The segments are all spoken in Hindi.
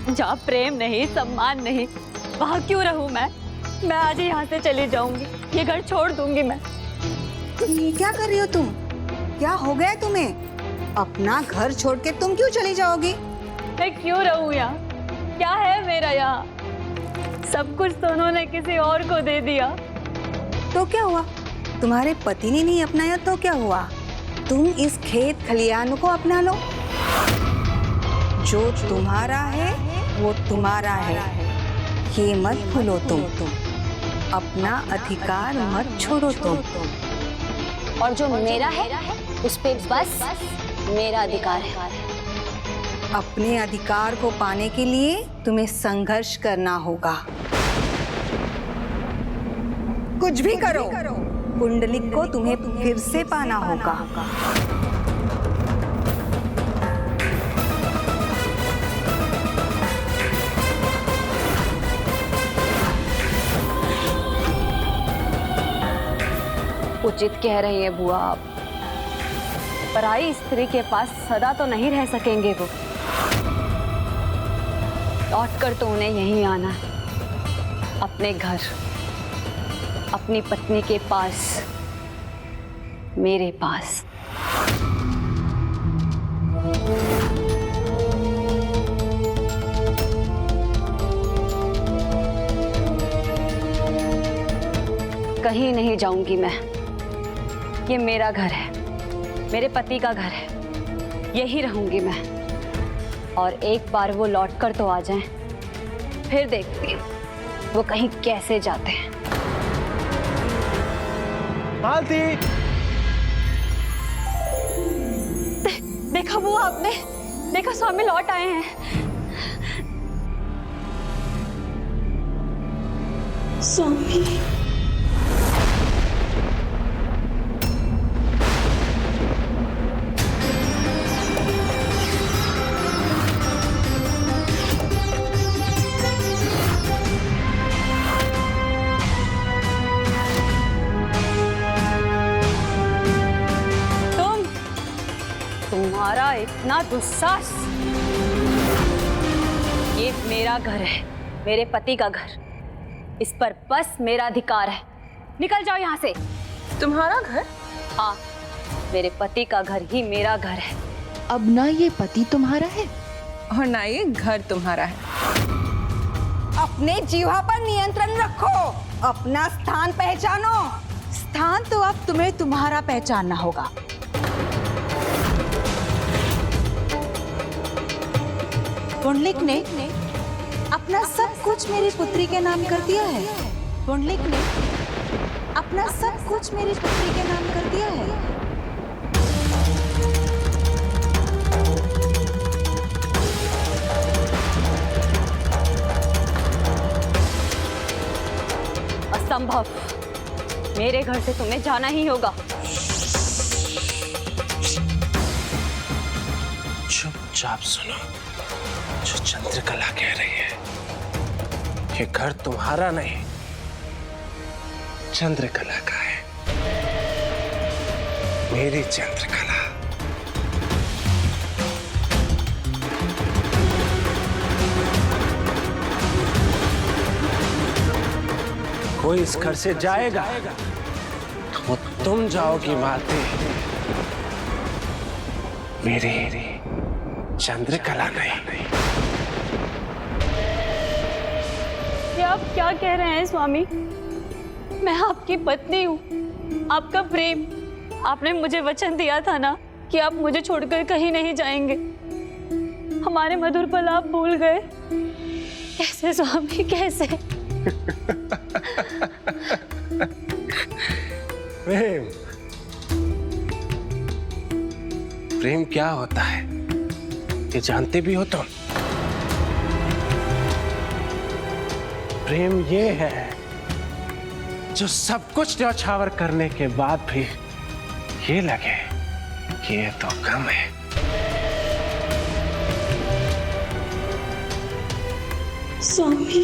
जहाँ प्रेम नहीं, सम्मान नहीं, वहाँ क्यों रहूँ मैं आज यहाँ से चली जाऊंगी, ये घर छोड़ दूंगी मैं। ये क्या कर रही हो तुम? क्या हो गया तुम्हें? अपना घर छोड़ के तुम क्यों चली जाओगी? मैं क्यों रहूँ यहाँ? क्या है मेरा यहाँ? सब कुछ तो उन्होंने किसी और को दे दिया। तो क्या हुआ? तुम्हारे पति ने नहीं अपनाया तो क्या हुआ? तुम इस खेत खलियान को अपना लो। जो तुम्हारा है वो तुम्हारा है, ये मत भूलो तुम। अपना अधिकार मत छोड़ो तुम। और जो मेरा है उस पे बस मेरा अधिकार है। अपने अधिकार को पाने के लिए तुम्हें संघर्ष करना होगा। कुछ भी करो, पुंडलिक को तुम्हें फिर से पाना होगा। उचित कह रही है बुआ आप। पराई स्त्री के पास सदा तो नहीं रह सकेंगे वो। लौट कर तो उन्हें यहीं आना है, अपने घर, अपनी पत्नी के पास, मेरे पास। कहीं नहीं जाऊंगी मैं। ये मेरा घर है, मेरे पति का घर है, यही रहूंगी मैं। और एक बार वो लौट कर तो आ जाएं, फिर देखती हूँ वो कहीं कैसे जाते हैं। मालती, देखा वो आपने? देखा स्वामी लौट आए हैं। स्वामी, तुम्हारा इतना दुस्साहस! ये मेरा घर है, मेरे पति का घर। इस पर बस मेरा अधिकार है। निकल जाओ यहाँ से। तुम्हारा घर? हाँ, मेरे पति का घर ही मेरा घर है। अब ना ये पति तुम्हारा है और ना ये घर तुम्हारा है। अपने जीवा पर नियंत्रण रखो, अपना स्थान पहचानो। स्थान तो अब तुम्हें तुम्हारा पहचानना होगा। पुंडलिक ने अपना सब कुछ मेरी पुत्री के नाम कर दिया है। पुंडलिक ने अपना सब कुछ मेरी पुत्री के नाम कर दिया है। असंभव। मेरे घर से तुम्हें जाना ही होगा। चुपचाप सुनो जो चंद्रकला कह रही है। ये घर तुम्हारा नहीं, चंद्रकला का है। मेरी चंद्रकला। कोई इस घर से जाएगा तो वो तुम जाओगी मालती, मेरी चंद्रकला नहीं। ये आप क्या कह रहे हैं स्वामी? मैं आपकी पत्नी हूँ, आपका प्रेम। आपने मुझे वचन दिया था ना कि आप मुझे छोड़कर कहीं नहीं जाएंगे। हमारे मधुर पल आप भूल गए। कैसे स्वामी, कैसे? प्रेम, प्रेम क्या होता है ये जानते भी हो तुम? प्रेम ये है जो सब कुछ न्यौछावर करने के बाद भी ये लगे कि ये तो कम है। स्वामी,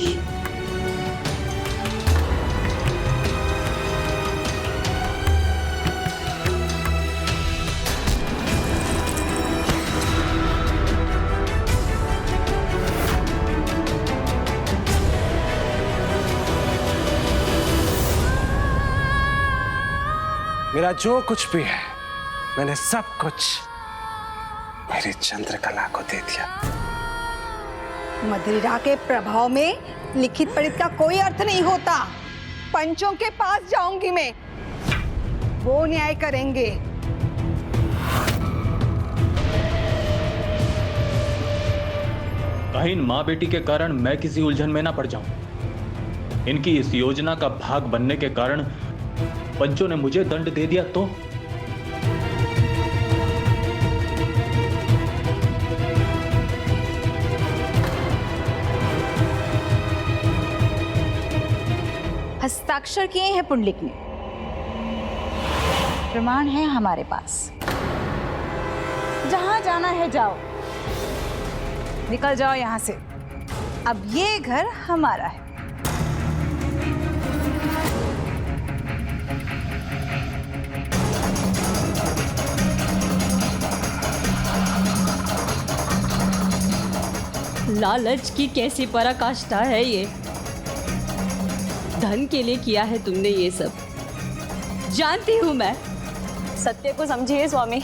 मेरा जो कुछ भी है मैंने सब कुछ मेरी चंद्रकला को दे दिया। मदिरा के प्रभाव में लिखित पढ़ित का कोई अर्थ नहीं होता। पंचों के पास जाऊंगी मैं, वो न्याय करेंगे। कहीं इन माँ बेटी के कारण मैं किसी उलझन में ना पड़ जाऊं। इनकी इस योजना का भाग बनने के कारण पंचों ने मुझे दंड दे दिया तो? हस्ताक्षर किए हैं पुंडलिक ने, प्रमाण है हमारे पास। जहां जाना है जाओ, निकल जाओ यहां से। अब ये घर हमारा है। लालच की कैसी पराकाष्ठा है ये। धन के लिए किया है तुमने ये सब, जानती हूं मैं। सत्य को समझिए स्वामी,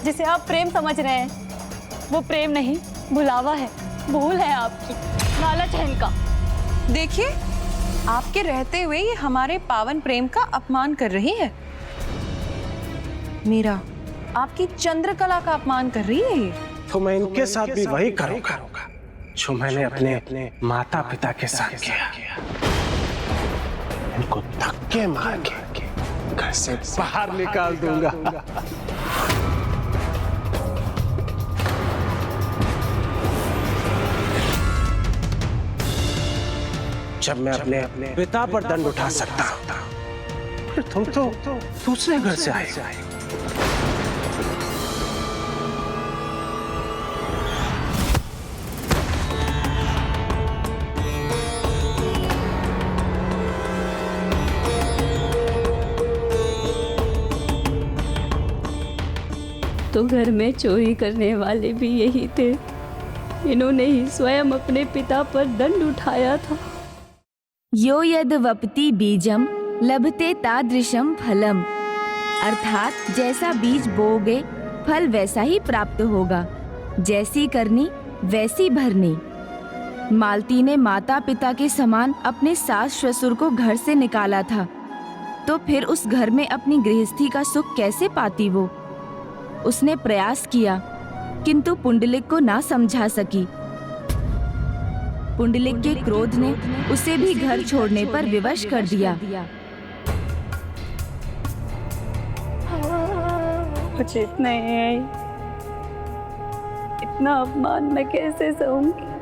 जिसे आप प्रेम समझ रहे हैं वो प्रेम नहीं, भुलावा है, भूल है आपकी, लालच है इनका। देखिए, आपके रहते हुए ये हमारे पावन प्रेम का अपमान कर रही है। मीरा, आपकी चंद्रकला का अपमान कर रही है ये। तो मैं इनके साथ भी वही करूंगा जो मैंने अपने माता पिता के साथ किया। इनको धक्के मार के घर से बाहर निकाल दूंगा। जब मैं अपने पिता पर दंड उठा सकता हूं, फिर तुम तो दूसरे घर से आए। तो घर में चोरी करने वाले भी यही थे। इन्होंने ही स्वयं अपने पिता पर दंड उठाया था। यो यद वपति बीजम लभते तादृशम फलम, अर्थात जैसा बीज बोओगे फल वैसा ही प्राप्त होगा, जैसी करनी वैसी भरनी। मालती ने माता पिता के समान अपने सास ससुर को घर से निकाला था, तो फिर उस घर में अपनी गृहस्थी का सुख कैसे पाती वो। उसने प्रयास किया किंतु पुंडलिक को ना समझा सकी। पुंडलिक के क्रोध ने उसे भी घर छोड़ने पर विवश कर दिया। मुझे इतना अपमान मैं कैसे सहूंगी।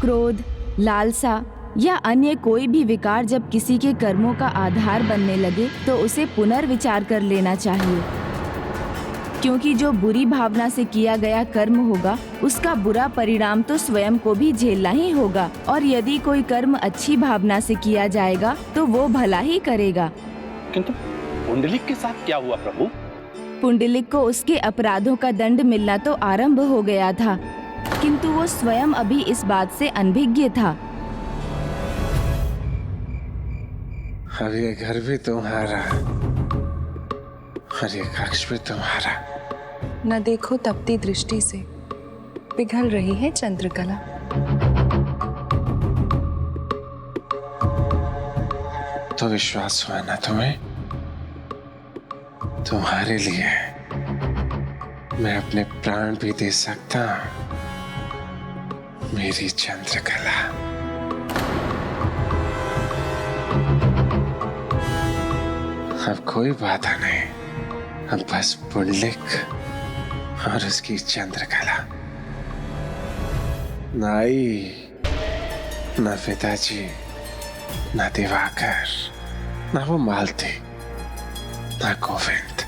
क्रोध, लालसा या अन्य कोई भी विकार जब किसी के कर्मों का आधार बनने लगे तो उसे पुनर्विचार कर लेना चाहिए, क्योंकि जो बुरी भावना से किया गया कर्म होगा उसका बुरा परिणाम तो स्वयं को भी झेलना ही होगा, और यदि कोई कर्म अच्छी भावना से किया जाएगा तो वो भला ही करेगा। किंतु पुंडलिक के साथ क्या हुआ प्रभु? पुंडलिक को उसके अपराधों का दंड मिलना तो आरंभ हो गया था, किंतु वो स्वयं अभी इस बात से अनभिज्ञ था। अब ये घर भी तुम्हारा और ये कक्ष भी तुम्हारा। न देखो तपती दृष्टि से पिघल रही है चंद्रकला। तो विश्वास हुआ ना तुम्हें? तुम्हारे लिए मैं अपने प्राण भी दे सकता हूं, मेरी चंद्रकला। अब कोई बाधा नहीं, अब बस पुंडलिक और उसकी चंद्रकला। नाई, न पिताजी, न दिवाकर, न वो मालती, न गोविंद।